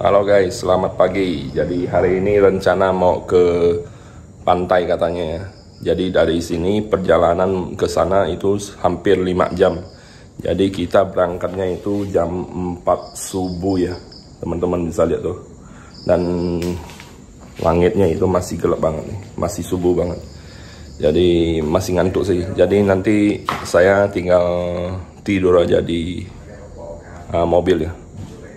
Halo guys, selamat pagi. Jadi hari ini rencana mau ke pantai katanya ya. Jadi dari sini perjalanan ke sana itu hampir 5 jam. Jadi kita berangkatnya itu jam 4 subuh ya. Teman-teman bisa lihat tuh. Dan langitnya itu masih gelap banget nih, masih subuh banget. Jadi masih ngantuk sih. Jadi nanti saya tinggal tidur aja di mobil ya.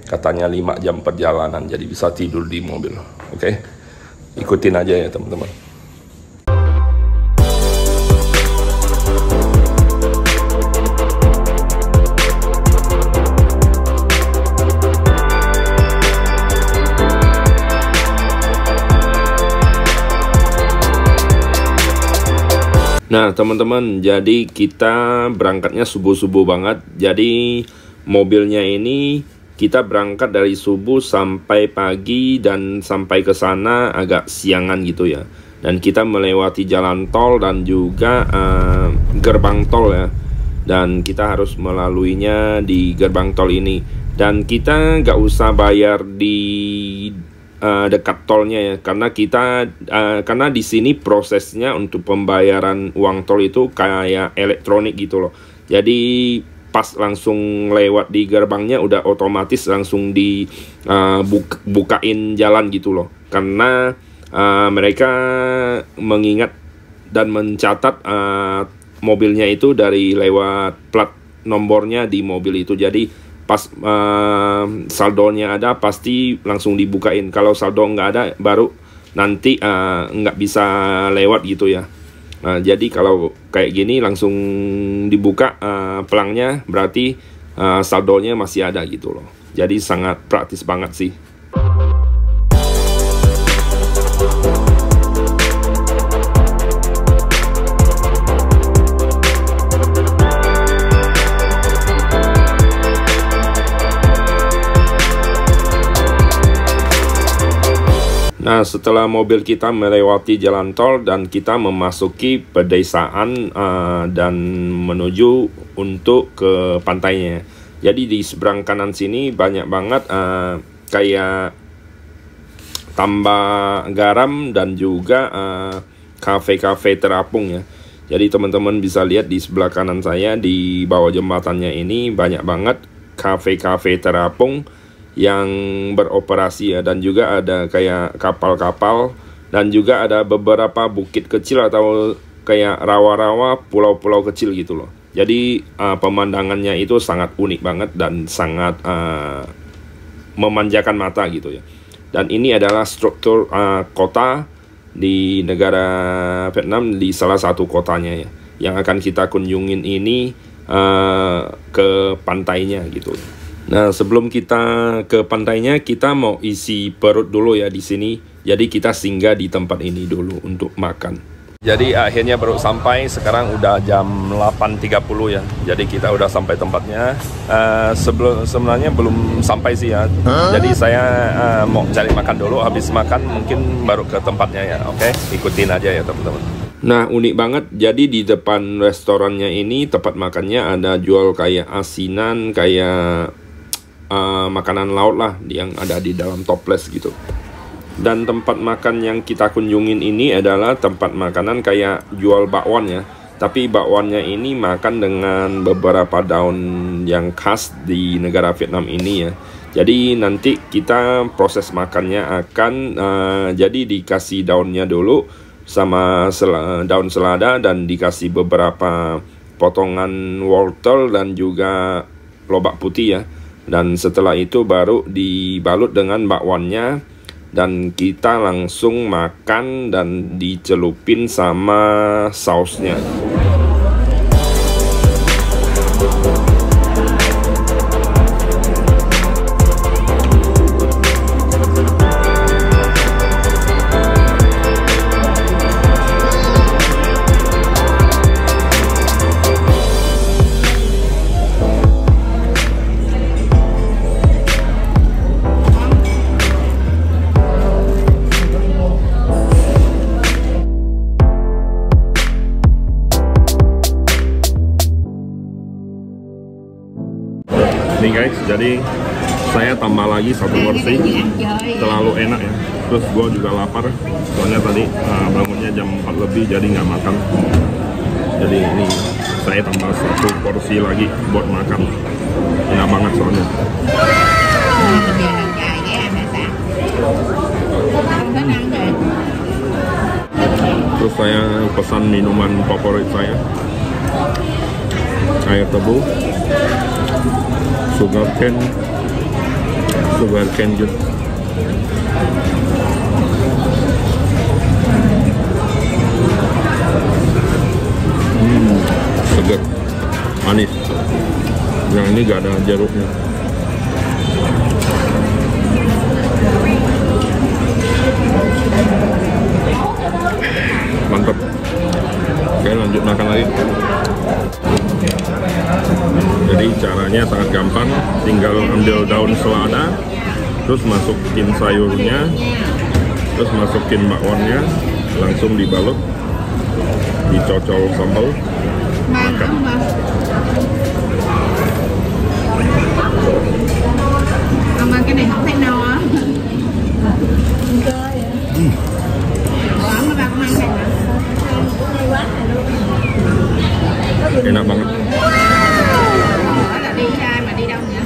Katanya 5 jam perjalanan, jadi bisa tidur di mobil. Oke, ikutin aja ya teman-teman. Nah teman-teman, jadi kita berangkatnya subuh-subuh banget. Jadi mobilnya ini kita berangkat dari subuh sampai pagi dan sampai ke sana agak siangan gitu ya. Dan kita melewati jalan tol dan juga gerbang tol ya. Dan kita harus melaluinya di gerbang tol ini. Dan kita nggak usah bayar di dekat tolnya ya, karena di sini prosesnya untuk pembayaran uang tol itu kayak elektronik gitu loh. Jadi pas langsung lewat di gerbangnya udah otomatis langsung dibukain jalan gitu loh, karena mereka mengingat dan mencatat mobilnya itu dari lewat plat nomornya di mobil itu. Jadi pas saldonya ada pasti langsung dibukain. Kalau saldo nggak ada baru nanti nggak bisa lewat gitu ya. Jadi kalau kayak gini langsung dibuka pelangnya, berarti saldonya masih ada gitu loh. Jadi sangat praktis banget sih. Nah, setelah mobil kita melewati jalan tol dan kita memasuki pedesaan dan menuju untuk ke pantainya. Jadi di seberang kanan sini banyak banget kayak tambak garam dan juga kafe-kafe terapung ya. Jadi teman-teman bisa lihat di sebelah kanan saya di bawah jembatannya ini banyak banget kafe-kafe terapung yang beroperasi ya, dan juga ada kayak kapal-kapal dan juga ada beberapa bukit kecil atau kayak rawa-rawa, pulau-pulau kecil gitu loh. Jadi pemandangannya itu sangat unik banget dan sangat memanjakan mata gitu ya. Dan ini adalah struktur kota di negara Vietnam, di salah satu kotanya ya, yang akan kita kunjungin ini ke pantainya gitu. Nah, sebelum kita ke pantainya, kita mau isi perut dulu ya di sini. Jadi kita singgah di tempat ini dulu untuk makan. Jadi akhirnya baru sampai, sekarang udah jam 8.30 ya. Jadi kita udah sampai tempatnya. Sebenarnya belum sampai sih ya. Jadi saya mau cari makan dulu, habis makan mungkin baru ke tempatnya ya. Oke, ikutin aja ya teman-teman. Nah, unik banget. Jadi di depan restorannya ini, tempat makannya ada jual kayak asinan, kayak makanan laut lah yang ada di dalam toples gitu. Dan tempat makan yang kita kunjungin ini adalah tempat makanan kayak jual bakwan ya. Tapi bakwannya ini makan dengan beberapa daun yang khas di negara Vietnam ini ya. Jadi nanti kita proses makannya akan jadi dikasih daunnya dulu sama daun selada dan dikasih beberapa potongan wortel dan juga lobak putih ya. Dan setelah itu baru dibalut dengan bakwannya dan kita langsung makan dan dicelupin sama sausnya. Nih guys, jadi Saya tambah lagi 1 porsi, terlalu enak ya. Terus gue juga lapar, soalnya tadi bangunnya jam 4 lebih jadi nggak makan. Jadi ini saya tambah 1 porsi lagi buat makan. Enak banget soalnya. Terus saya pesan minuman favorit saya, air tebu, sugar cane juice. Segar, manis. Yang ini gak ada jeruknya. Mantap. Oke, lanjut makan lagi. Jadi caranya sangat gampang, tinggal ambil daun selada, terus masukin sayurnya, terus masukin bakwannya, langsung dibalut, dicocol sambal, makan. Mà cái này không thấy no á. Enak banget. Là đi ra mà đi đâu nhỉ?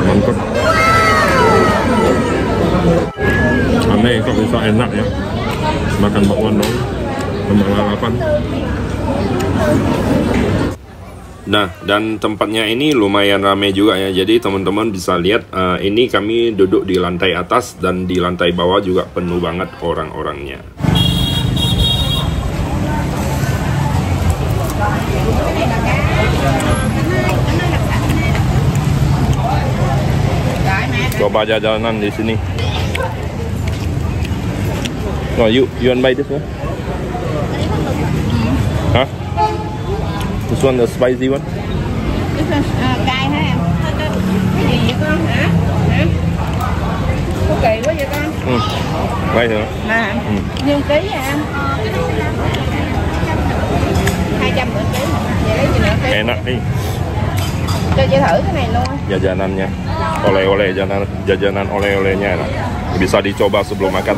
Mantap. Aneh kok bisa enak ya makan bakwan dong sama lalapan. Nah, dan tempatnya ini lumayan ramai juga ya. Jadi teman-teman bisa lihat ini kami duduk di lantai atas dan di lantai bawah juga penuh banget orang-orangnya. Coba jajanan di sini. Oh, you want buy this one? Hah? This one, the spicy one? Cay hả em? Cái gì vậy con hả? Hả? Có kỳ quá vậy con? Quay thử. Nè, nhiêu ký vậy em? 250 ký. Vậy lấy gì nữa ký? Enak nih. Cho chị thử cái này luôn. Jajanannya, oleh-oleh, jajanan oleh-olehnya enak. Bisa dicoba sebelum makan.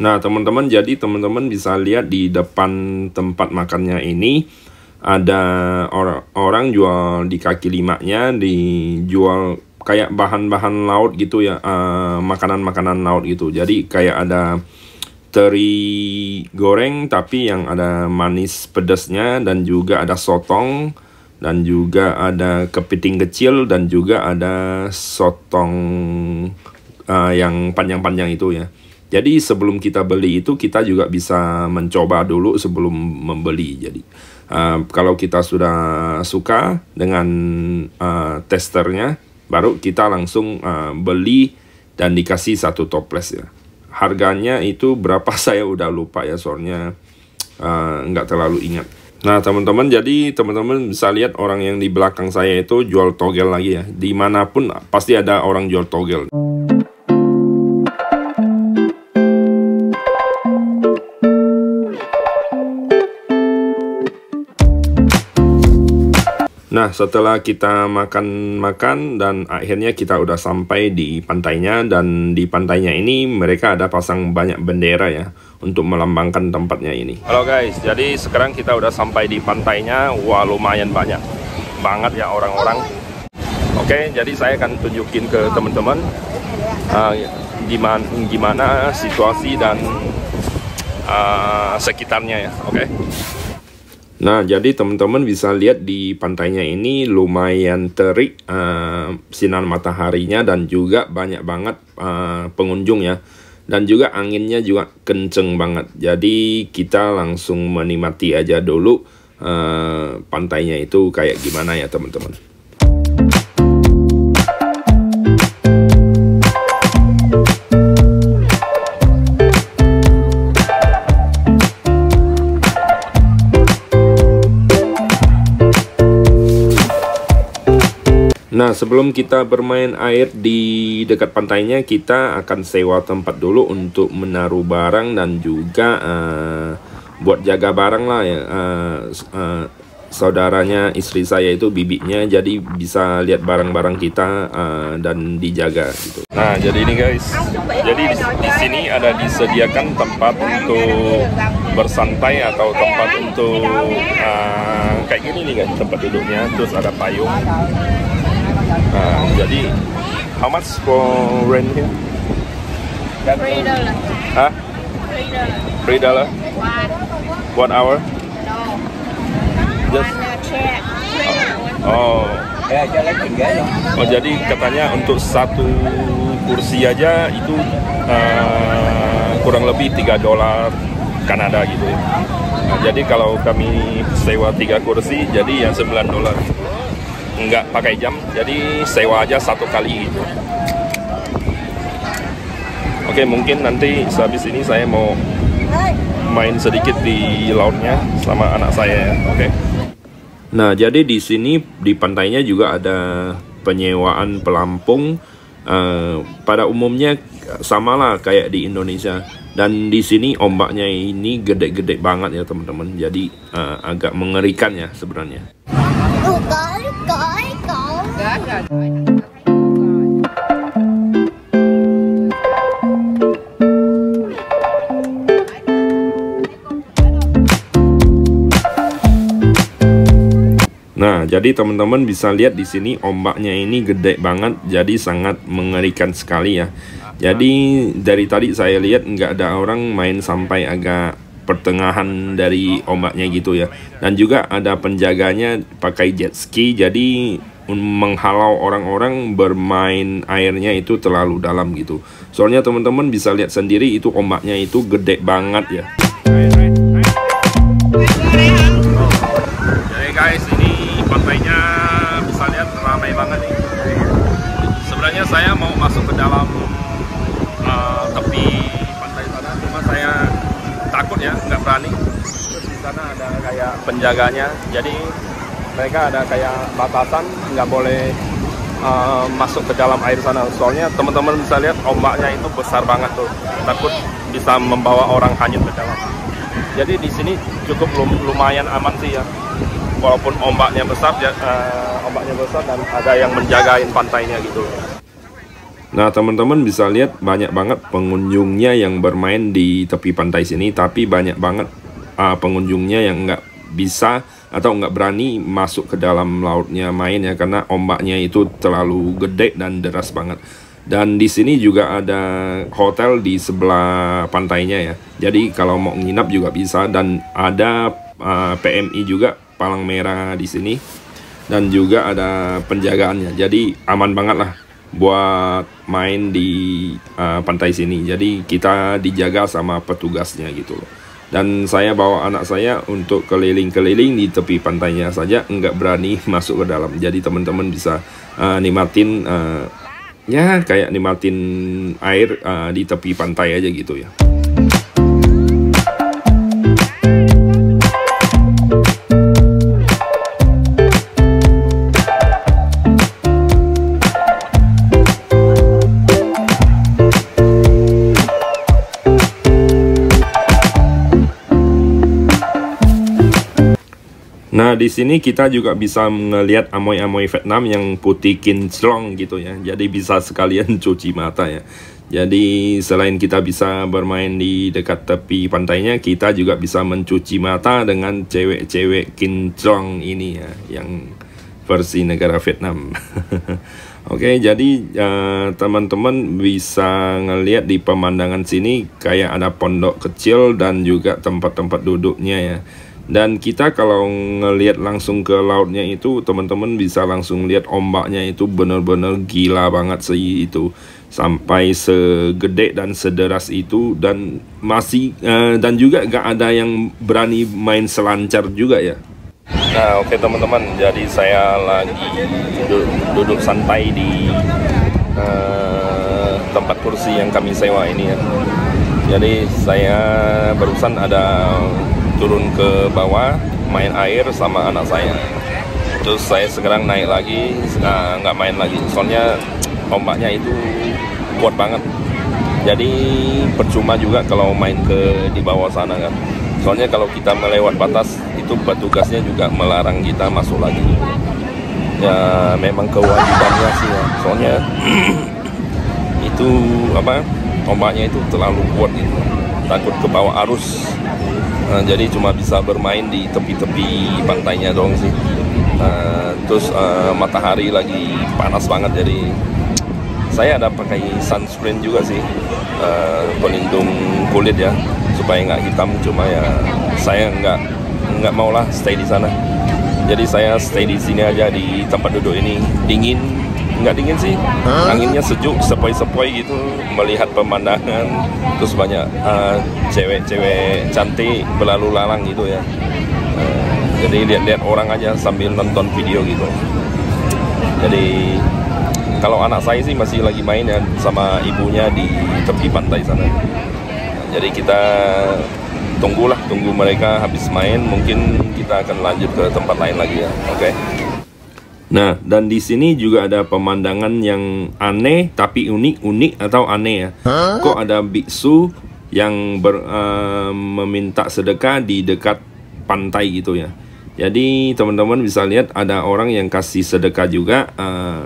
Nah teman-teman, jadi teman-teman bisa lihat di depan tempat makannya ini ada orang jual di kaki limanya, dijual kayak bahan-bahan laut gitu ya, makanan-makanan laut gitu. Jadi kayak ada teri goreng tapi yang ada manis pedasnya, dan juga ada sotong, dan juga ada kepiting kecil, dan juga ada sotong yang panjang-panjang itu ya. Jadi sebelum kita beli itu kita juga bisa mencoba dulu sebelum membeli. Jadi kalau kita sudah suka dengan testernya, baru kita langsung beli dan dikasih 1 toples ya. Harganya itu berapa saya udah lupa ya, soalnya nggak terlalu ingat. Nah teman-teman, jadi teman-teman bisa lihat orang yang di belakang saya itu jual togel lagi ya. Dimanapun pasti ada orang jual togel. Nah, setelah kita makan-makan dan akhirnya kita udah sampai di pantainya, dan di pantainya ini mereka ada pasang banyak bendera ya untuk melambangkan tempatnya ini. Halo guys, jadi sekarang kita udah sampai di pantainya. Wah, lumayan banyak banget ya orang-orang. Oke, jadi saya akan tunjukin ke teman-teman gimana situasi dan sekitarnya ya. Oke. Nah, jadi teman-teman bisa lihat di pantainya ini lumayan terik sinar mataharinya, dan juga banyak banget pengunjung ya. Dan juga anginnya juga kenceng banget. Jadi kita langsung menikmati aja dulu pantainya itu kayak gimana ya teman-teman. Nah, sebelum kita bermain air di dekat pantainya, kita akan sewa tempat dulu untuk menaruh barang dan juga buat jaga barang lah ya. Saudaranya istri saya itu bibinya, jadi bisa lihat barang-barang kita dan dijaga gitu. Nah, jadi ini guys, jadi di sini ada disediakan tempat untuk bersantai atau tempat untuk kayak gini nih guys, tempat duduknya, terus ada payung. Jadi how much for rent here? $3. Hah? $3? One. 1 hour? No. Just One chair. oh. Oh, jadi katanya untuk satu kursi aja itu kurang lebih $3 Kanada gitu ya. Nah, jadi kalau kami sewa 3 kursi, jadi yang $9. Nggak pakai jam, jadi sewa aja satu kali gitu. Oke, mungkin nanti sehabis ini saya mau main sedikit di lautnya sama anak saya ya. Oke. Nah, jadi di sini di pantainya juga ada penyewaan pelampung. Pada umumnya sama lah kayak di Indonesia. Dan di sini ombaknya ini gede-gede banget ya teman-teman. Jadi agak mengerikan ya sebenarnya. Nah, jadi teman-teman bisa lihat di sini ombaknya ini gede banget, jadi sangat mengerikan sekali ya. Jadi dari tadi saya lihat nggak ada orang main sampai agak pertengahan dari ombaknya gitu ya. Dan juga ada penjaganya pakai jet ski, jadi menghalau orang-orang bermain airnya itu terlalu dalam gitu. Soalnya teman-teman bisa lihat sendiri itu ombaknya itu gede banget ya. Jadi guys, ini pantainya bisa lihat ramai banget nih. Sebenarnya saya mau masuk ke dalam tepi pantai sana, cuma saya takut ya, nggak berani. Terus di sana ada kayak penjaganya, jadi mereka ada kayak batasan, nggak boleh masuk ke dalam air sana. Soalnya teman-teman bisa lihat ombaknya itu besar banget tuh, takut bisa membawa orang hanyut ke dalam. Jadi di sini cukup lumayan aman sih ya. Walaupun ombaknya besar dan ada yang menjagain pantainya gitu. Nah, teman-teman bisa lihat banyak banget pengunjungnya yang bermain di tepi pantai sini, tapi banyak banget pengunjungnya yang nggak bisa atau nggak berani masuk ke dalam lautnya main ya, karena ombaknya itu terlalu gede dan deras banget. Dan di sini juga ada hotel di sebelah pantainya ya. Jadi kalau mau nginap juga bisa, dan ada PMI juga, palang merah di sini, dan juga ada penjagaannya. Jadi aman banget lah buat main di pantai sini. Jadi kita dijaga sama petugasnya gitu loh. Dan saya bawa anak saya untuk keliling-keliling di tepi pantainya saja, nggak berani masuk ke dalam. Jadi teman-teman bisa nikmatin ya kayak nikmatin air di tepi pantai aja gitu ya. Nah, di sini kita juga bisa melihat amoy-amoy Vietnam yang putih kinclong gitu ya. Jadi bisa sekalian cuci mata ya. Jadi selain kita bisa bermain di dekat tepi pantainya, kita juga bisa mencuci mata dengan cewek-cewek kinclong ini ya, yang versi negara Vietnam. Oke, jadi teman-teman bisa ngelihat di pemandangan sini kayak ada pondok kecil dan juga tempat-tempat duduknya ya. Dan kita kalau ngelihat langsung ke lautnya itu, teman-teman bisa langsung lihat ombaknya itu bener-bener gila banget sih itu, sampai segede dan sederas itu, dan masih dan juga gak ada yang berani main selancar juga ya. Nah, oke teman-teman, jadi saya lagi duduk santai di tempat kursi yang kami sewa ini ya. Jadi saya barusan ada turun ke bawah main air sama anak saya, terus saya sekarang naik lagi, nggak main lagi soalnya ombaknya itu kuat banget. Jadi percuma juga kalau main di bawah sana kan. Soalnya kalau kita melewat batas itu petugasnya juga melarang kita masuk lagi. Ya memang kewajibannya sih ya. Soalnya itu apa, ombaknya itu terlalu kuat gitu. Takut ke bawah arus. Jadi cuma bisa bermain di tepi-tepi pantainya doang sih. Terus matahari lagi panas banget, jadi saya ada pakai sunscreen juga sih, pelindung kulit ya, supaya nggak hitam. Cuma ya saya nggak maulah stay di sana. Jadi saya stay di sini aja, di tempat duduk ini. Dingin, nggak dingin sih, anginnya sejuk, sepoi-sepoi gitu, melihat pemandangan. Terus banyak cewek-cewek cantik berlalu lalang gitu ya. Jadi lihat-lihat orang aja sambil nonton video gitu. Jadi kalau anak saya sih masih lagi main ya sama ibunya di tepi pantai sana. Jadi kita tunggu mereka habis main, mungkin kita akan lanjut ke tempat lain lagi ya. Oke. Nah, dan di sini juga ada pemandangan yang aneh tapi unik atau aneh ya. Kok ada biksu yang meminta sedekah di dekat pantai gitu ya. Jadi teman-teman bisa lihat ada orang yang kasih sedekah juga,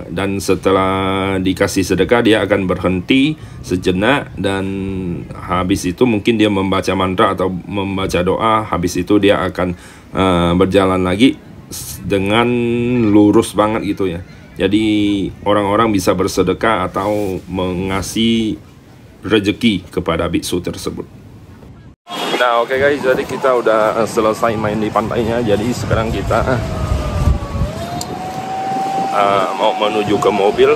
dan setelah dikasih sedekah dia akan berhenti sejenak, dan habis itu mungkin dia membaca mantra atau membaca doa. Habis itu dia akan berjalan lagi dengan lurus banget gitu ya. Jadi orang-orang bisa bersedekah atau mengasih rezeki kepada biksu tersebut. Nah oke guys, jadi kita udah selesai main di pantainya. Jadi sekarang kita mau menuju ke mobil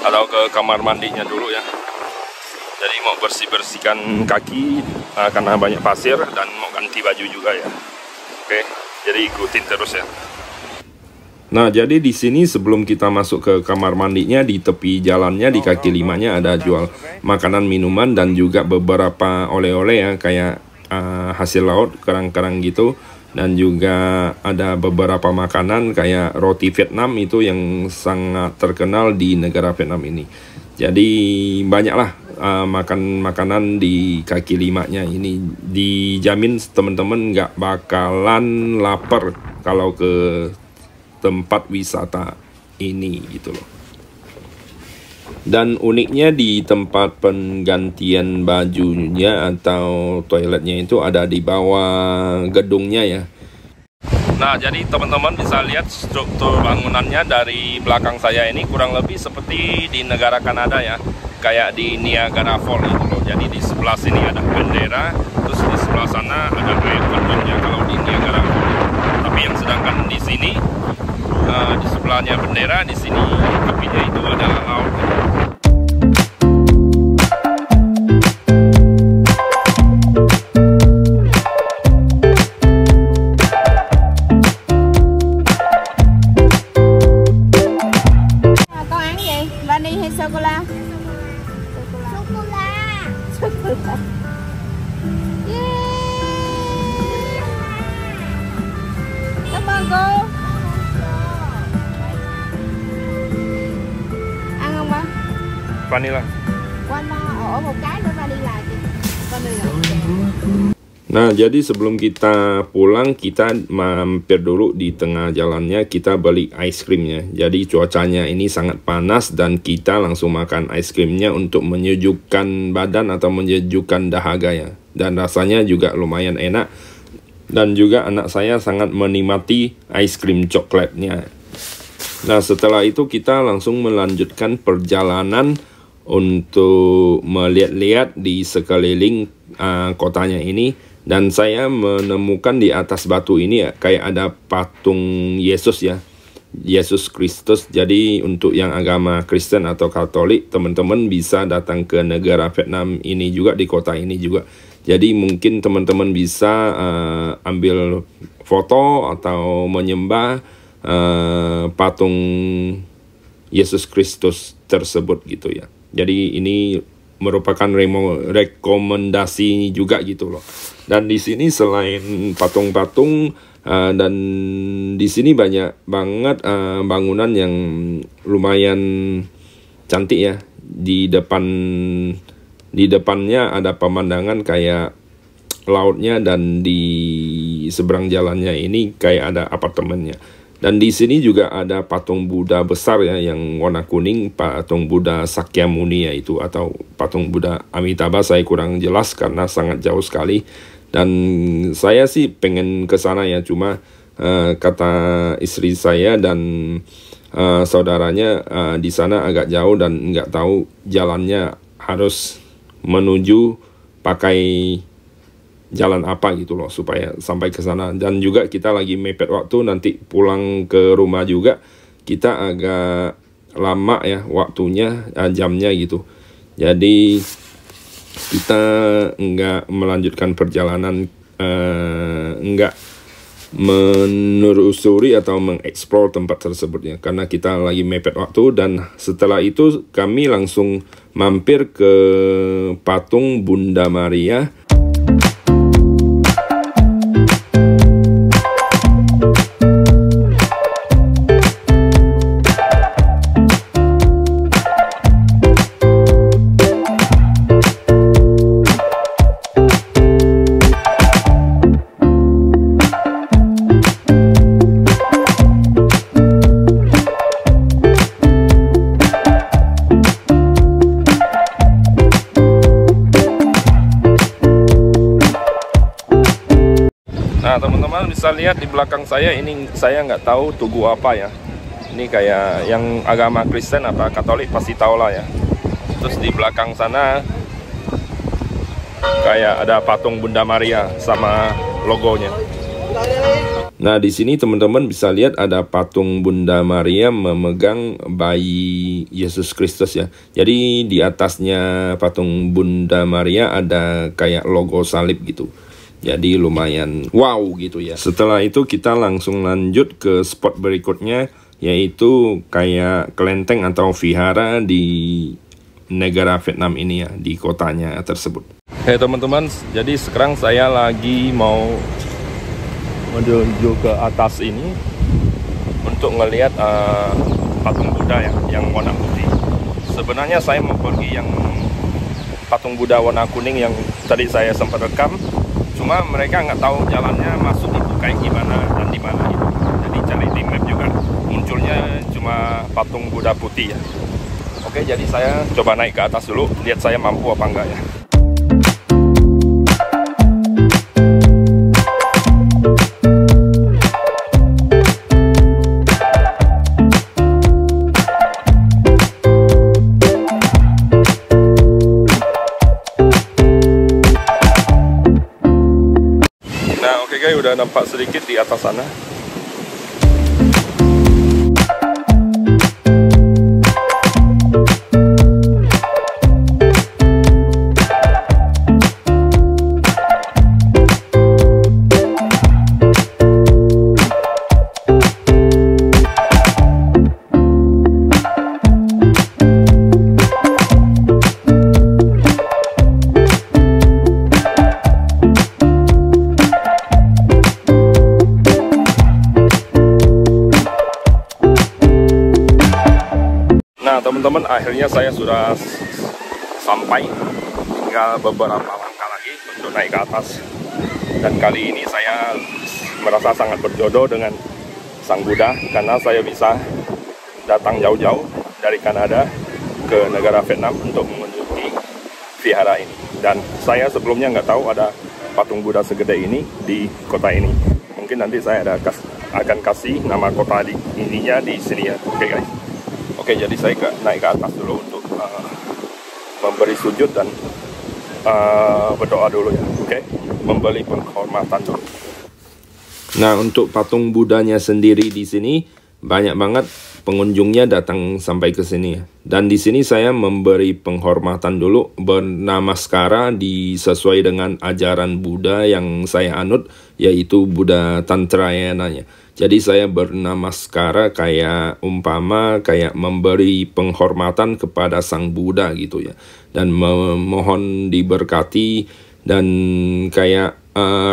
atau ke kamar mandinya dulu ya. Jadi mau bersihkan kaki karena banyak pasir, dan mau ganti baju juga ya. Oke, jadi ikutin terus ya. Nah, jadi di sini sebelum kita masuk ke kamar mandinya, di tepi jalannya, di kaki limanya ada jual makanan, minuman, dan juga beberapa oleh-oleh ya, kayak hasil laut, kerang-kerang gitu. Dan juga ada beberapa makanan kayak roti Vietnam itu yang sangat terkenal di negara Vietnam ini. Jadi banyaklah makan makanan di kaki limanya ini. Dijamin teman-teman nggak bakalan lapar kalau ke tempat wisata ini gitu loh. Dan uniknya di tempat penggantian bajunya atau toiletnya itu ada di bawah gedungnya ya. Nah, jadi teman-teman bisa lihat struktur bangunannya dari belakang saya ini kurang lebih seperti di negara Kanada ya, kayak di Niagara Falls itu loh. Jadi di sebelah sini ada bendera, terus di sebelah sana ada air terjunnya kalau di Niagara Falls. Tapi yang sedangkan di sini di sebelahnya bendera, di sini tepinya itu adalah laut. Con ăn gì? Vani hay sô cô la? Sô cô la. Cảm ơn cô. Ăn không ba? Vanilla. Vanilla ở một cái nữa vanilla chị. Vanilla. Nah, jadi sebelum kita pulang, kita mampir dulu di tengah jalannya, kita beli ice creamnya. Jadi cuacanya ini sangat panas dan kita langsung makan ice creamnya untuk menyejukkan badan atau menyejukkan dahaga ya. Dan rasanya juga lumayan enak. Dan juga anak saya sangat menikmati ice cream coklatnya. Nah, setelah itu kita langsung melanjutkan perjalanan untuk melihat-lihat di sekeliling kotanya ini. Dan saya menemukan di atas batu ini ya, kayak ada patung Yesus ya, Yesus Kristus. Jadi untuk yang agama Kristen atau Katolik, teman-teman bisa datang ke negara Vietnam ini juga, di kota ini juga. Jadi mungkin teman-teman bisa ambil foto atau menyembah patung Yesus Kristus tersebut gitu ya. Jadi ini merupakan rekomendasi juga gitu loh. Dan di sini selain patung-patung dan di sini banyak banget bangunan yang lumayan cantik ya. Di depannya ada pemandangan kayak lautnya, dan di seberang jalannya ini kayak ada apartemennya. Dan di sini juga ada patung Buddha besar ya yang warna kuning, patung Buddha Sakyamuni yaitu, atau patung Buddha Amitabha, saya kurang jelas karena sangat jauh sekali. Dan saya sih pengen ke sana ya, cuma kata istri saya dan saudaranya di sana agak jauh dan nggak tahu jalannya, harus menuju pakai jalan apa gitu loh supaya sampai ke sana. Dan juga kita lagi mepet waktu, nanti pulang ke rumah juga kita agak lama ya waktunya, jamnya gitu. Jadi kita nggak melanjutkan perjalanan, nggak menelusuri atau mengeksplor tempat tersebut ya, karena kita lagi mepet waktu. Dan setelah itu kami langsung mampir ke patung Bunda Maria. Nah teman-teman bisa lihat di belakang saya ini, saya nggak tahu tugu apa ya. Ini kayak yang agama Kristen atau Katolik pasti tahu lah ya. Terus di belakang sana kayak ada patung Bunda Maria sama logonya. Nah di sini teman-teman bisa lihat ada patung Bunda Maria memegang bayi Yesus Kristus ya. Jadi di atasnya patung Bunda Maria ada kayak logo salib gitu. Jadi lumayan wow gitu ya. Setelah itu kita langsung lanjut ke spot berikutnya, yaitu kayak kelenteng atau vihara di negara Vietnam ini ya, di kotanya tersebut. Hey teman-teman, jadi sekarang saya lagi mau menuju ke atas ini untuk ngelihat patung Buddha ya, yang warna putih. Sebenarnya saya mau pergi yang patung Buddha warna kuning yang tadi saya sempat rekam. Cuma mereka nggak tahu jalannya masuk itu kayak gimana dan di mana gitu. Jadi cari di map juga munculnya cuma patung Buddha putih ya. Oke, jadi saya coba naik ke atas dulu, lihat saya mampu apa enggak ya. Udah nampak sedikit di atas sana. Teman-teman, akhirnya saya sudah sampai, tinggal beberapa langkah lagi untuk naik ke atas. Dan kali ini saya merasa sangat berjodoh dengan Sang Buddha, karena saya bisa datang jauh-jauh dari Kanada ke negara Vietnam untuk mengunjungi vihara ini. Dan saya sebelumnya nggak tahu ada patung Buddha segede ini di kota ini. Mungkin nanti saya akan kasih nama kota ininya di sini ya. Oke guys. Oke, jadi saya naik ke atas dulu untuk memberi sujud dan berdoa dulu ya. Oke, memberi penghormatan dulu. Nah, untuk patung Budanya sendiri di sini banyak banget pengunjungnya datang sampai ke sini ya. Dan di sini saya memberi penghormatan dulu, bernamaskara sesuai dengan ajaran Buddha yang saya anut, yaitu Buddha Tantrayana. Jadi saya bernamaskara kayak umpama kayak memberi penghormatan kepada Sang Buddha gitu ya. Dan memohon diberkati dan kayak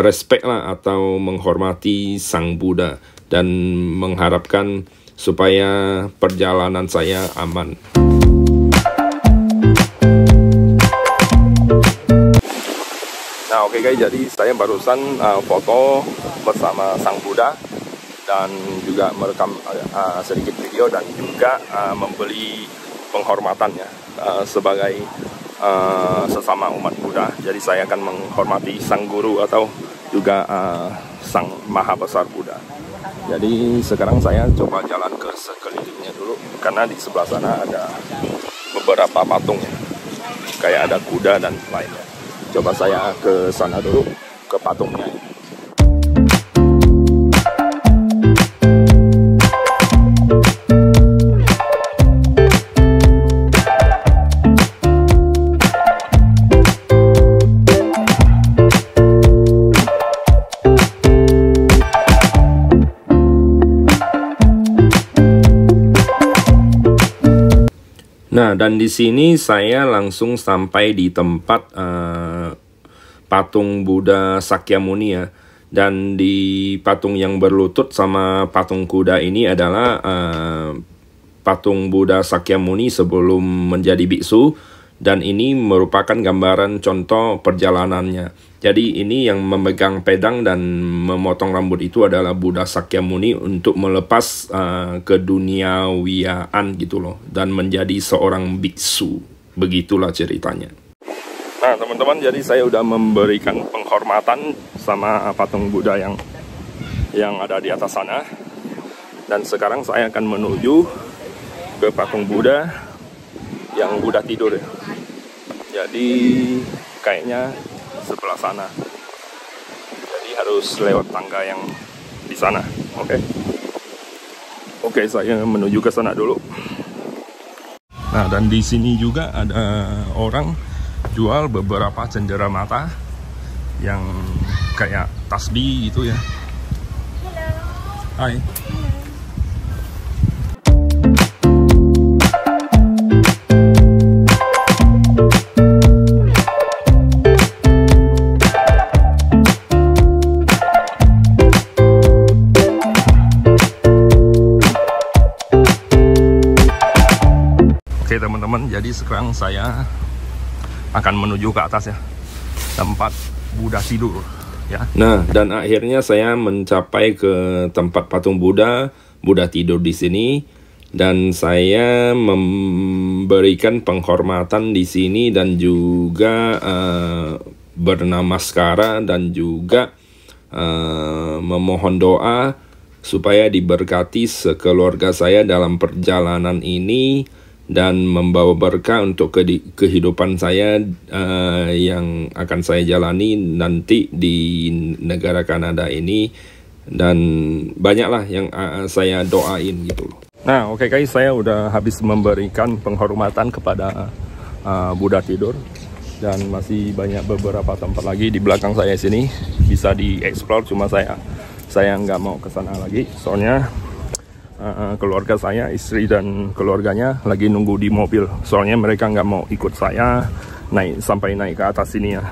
respect lah atau menghormati Sang Buddha. Dan mengharapkan supaya perjalanan saya aman. Nah oke Oke guys, jadi saya barusan foto bersama Sang Buddha dan juga merekam sedikit video dan juga memberi penghormatannya sebagai sesama umat Buddha. Jadi saya akan menghormati Sang Guru atau juga Sang Maha Besar Buddha. Jadi sekarang saya coba jalan ke sekelilingnya dulu, karena di sebelah sana ada beberapa patung ya, kayak ada kuda dan lainnya. Coba saya ke sana dulu, ke patungnya. Nah, dan di sini saya langsung sampai di tempat patung Buddha Sakyamuni ya. Dan di patung yang berlutut sama patung kuda ini adalah patung Buddha Sakyamuni sebelum menjadi biksu. Dan ini merupakan gambaran contoh perjalanannya. Jadi ini yang memegang pedang dan memotong rambut itu adalah Buddha Sakyamuni untuk melepas keduniawiaan gitu loh, dan menjadi seorang biksu. Begitulah ceritanya. Nah teman-teman, jadi saya udah memberikan penghormatan sama patung Buddha yang ada di atas sana. Dan sekarang saya akan menuju ke patung Buddha yang Buddha tidur ya. Jadi kayaknya sebelah sana. Jadi harus lewat tangga yang di sana. Oke, saya menuju ke sana dulu. Nah, dan di sini juga ada orang jual beberapa cenderamata yang kayak tasbih gitu ya. Hai. Oke teman-teman, jadi sekarang saya akan menuju ke atas ya, tempat Buddha tidur ya. Nah, dan akhirnya saya mencapai ke tempat patung Buddha tidur di sini, dan saya memberikan penghormatan di sini dan juga bernamaskara dan juga memohon doa supaya diberkati sekeluarga saya dalam perjalanan ini dan membawa berkah untuk kehidupan saya yang akan saya jalani nanti di negara Kanada ini, dan banyaklah yang saya doain gitu loh. Nah oke guys, saya udah habis memberikan penghormatan kepada Buddha tidur, dan masih banyak beberapa tempat lagi di belakang saya sini bisa dieksplor, cuma saya nggak mau ke sana lagi soalnya keluarga saya, istri dan keluarganya lagi nunggu di mobil. Soalnya mereka nggak mau ikut saya sampai naik ke atas sini ya,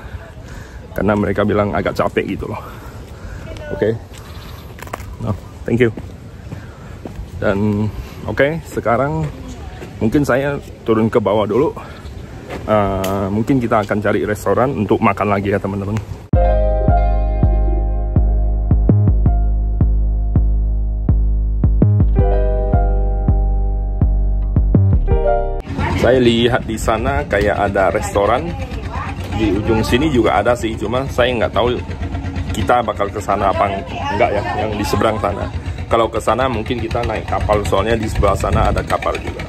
karena mereka bilang agak capek gitu loh. Oke. No, thank you. Dan oke, sekarang mungkin saya turun ke bawah dulu. Mungkin kita akan cari restoran untuk makan lagi ya teman-teman. Saya lihat di sana kayak ada restoran, di ujung sini juga ada sih, cuma saya nggak tahu kita bakal ke sana apa enggak ya, yang di seberang sana. Kalau ke sana mungkin kita naik kapal, soalnya di sebelah sana ada kapal juga.